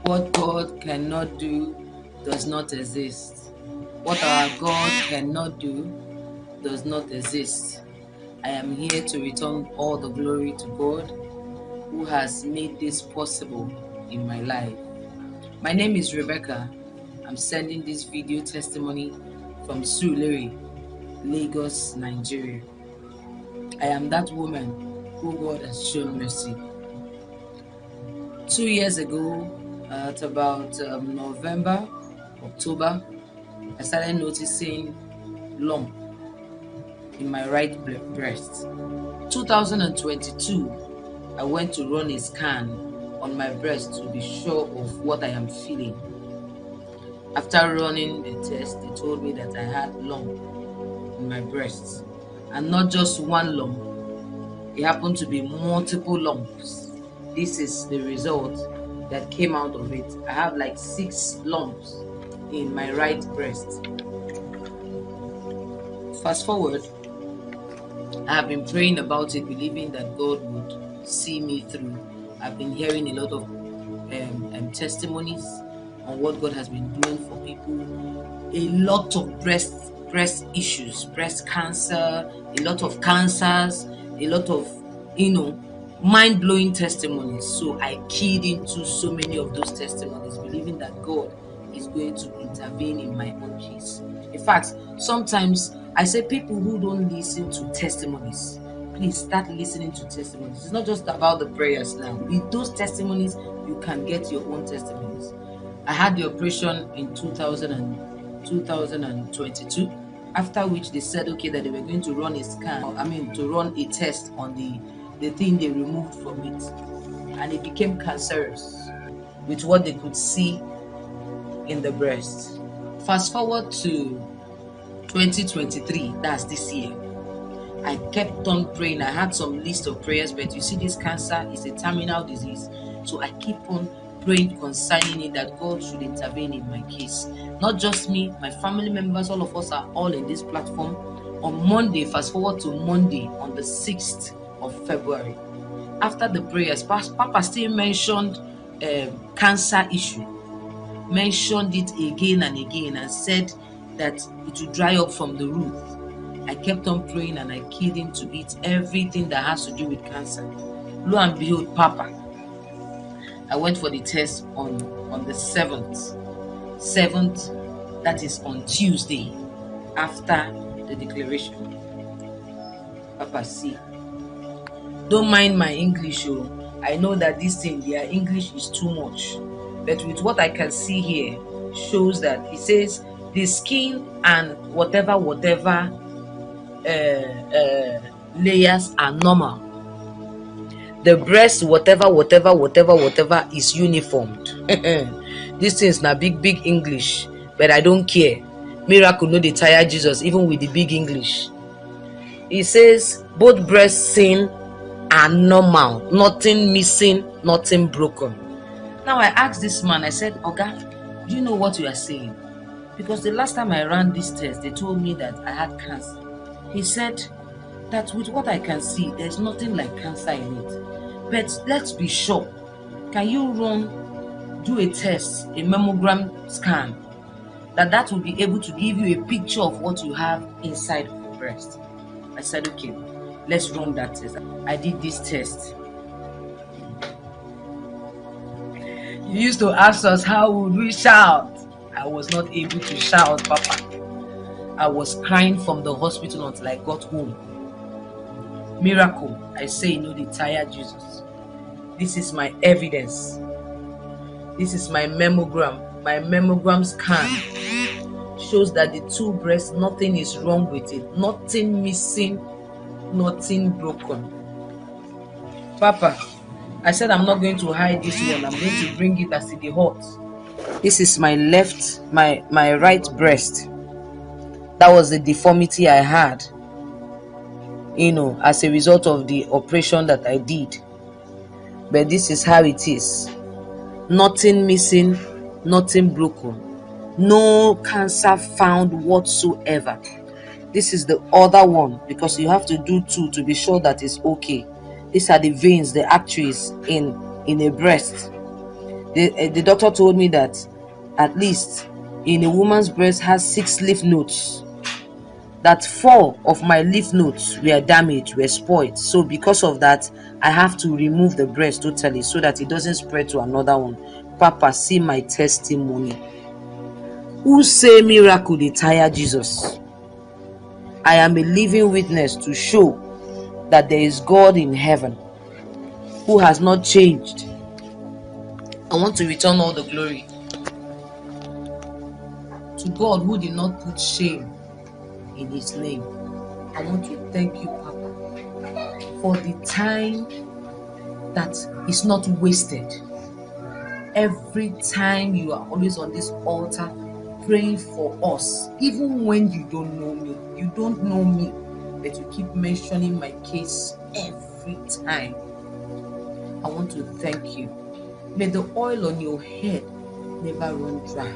What God cannot do does not exist. What our God cannot do does not exist. I am here to return all the glory to God who has made this possible in my life. My name is Rebecca. I'm sending this video testimony from Surulere, Lagos, Nigeria. I am that woman who God has shown mercy. 2 years ago, at about November, October, I started noticing lump in my right breast. 2022, I went to run a scan on my breast to be sure of what I am feeling. After running the test, they told me that I had lump in my breast, and not just one lump. It happened to be multiple lumps. This is the result that came out of it. I have like 6 lumps in my right breast. Fast forward, I have been praying about it, believing that God would see me through. I've been hearing a lot of testimonies on what God has been doing for people. A lot of breast issues, breast cancer, a lot of cancers, a lot of, mind-blowing testimonies. So I keyed into so many of those testimonies, believing that God is going to intervene in my own case. In fact, sometimes I say people who don't listen to testimonies, please start listening to testimonies. It's not just about the prayers now. With those testimonies, you can get your own testimonies. I had the operation in 2022, after which they said, okay, that they were going to run a scan, to run a test on the thing they removed from it. And it became cancerous with what they could see in the breast. Fast forward to 2023, that's this year. I kept on praying. I had some list of prayers, but you see, this cancer is a terminal disease. So I keep on praying concerning it, that God should intervene in my case. Not just me, my family members, all of us are all in this platform. On Monday, fast forward to Monday, on the 6th of February, after the prayers, Papa still mentioned cancer issue, mentioned it again and again, and said that it would dry up from the root. I kept on praying and I keyed into it everything that has to do with cancer. Lo and behold, Papa, I went for the test on the 7th, that is on Tuesday, after the declaration. Papa, see, don't mind my English, I know that this thing, their English is too much, but with what I can see here, shows that it says the skin and whatever layers are normal. The breast, whatever is uniformed. This thing's not big English, but I don't care. Miracle no dey tire Jesus, even with the big English. It says both breasts seen are normal, nothing missing, nothing broken. Now I asked this man, I said, Oga, do you know what you are saying? Because the last time I ran this test, they told me that I had cancer. He said that with what I can see, there's nothing like cancer in it. But let's be sure. Can you do a test, a mammogram scan, that will be able to give you a picture of what you have inside of your breast? I said, okay, let's run that test. I did this test. You used to ask us, how would we shout? I was not able to shout, Papa. I was crying from the hospital until I got home. Miracle, I say, no, the tired Jesus. This is my evidence. This is my mammogram. My mammogram scan shows that the 2 breasts, nothing is wrong with it. Nothing missing, nothing broken. Papa, I said I'm not going to hide this one. I'm going to bring it as it is hot. This is my right breast. That was the deformity I had, as a result of the operation that I did. But this is how it is. Nothing missing, nothing broken. No cancer found whatsoever. This is the other one, because you have to do 2 to be sure that it's okay. These are the veins, the arteries in a breast. The doctor told me that at least in a woman's breast has 6 lymph nodes, that 4 of my lymph nodes were damaged, were spoiled. So because of that, I have to remove the breast totally so that it doesn't spread to another one. Papa, see my testimony. Who say miracle dey tire Jesus? I am a living witness to show that there is God in heaven who has not changed. I want to return all the glory to God who did not put shame in his name. I want to thank you, Papa, for the time that is not wasted. Every time you are always on this altar praying for us, even when you don't know me, but you keep mentioning my case every time. I want to thank you. May the oil on your head never run dry.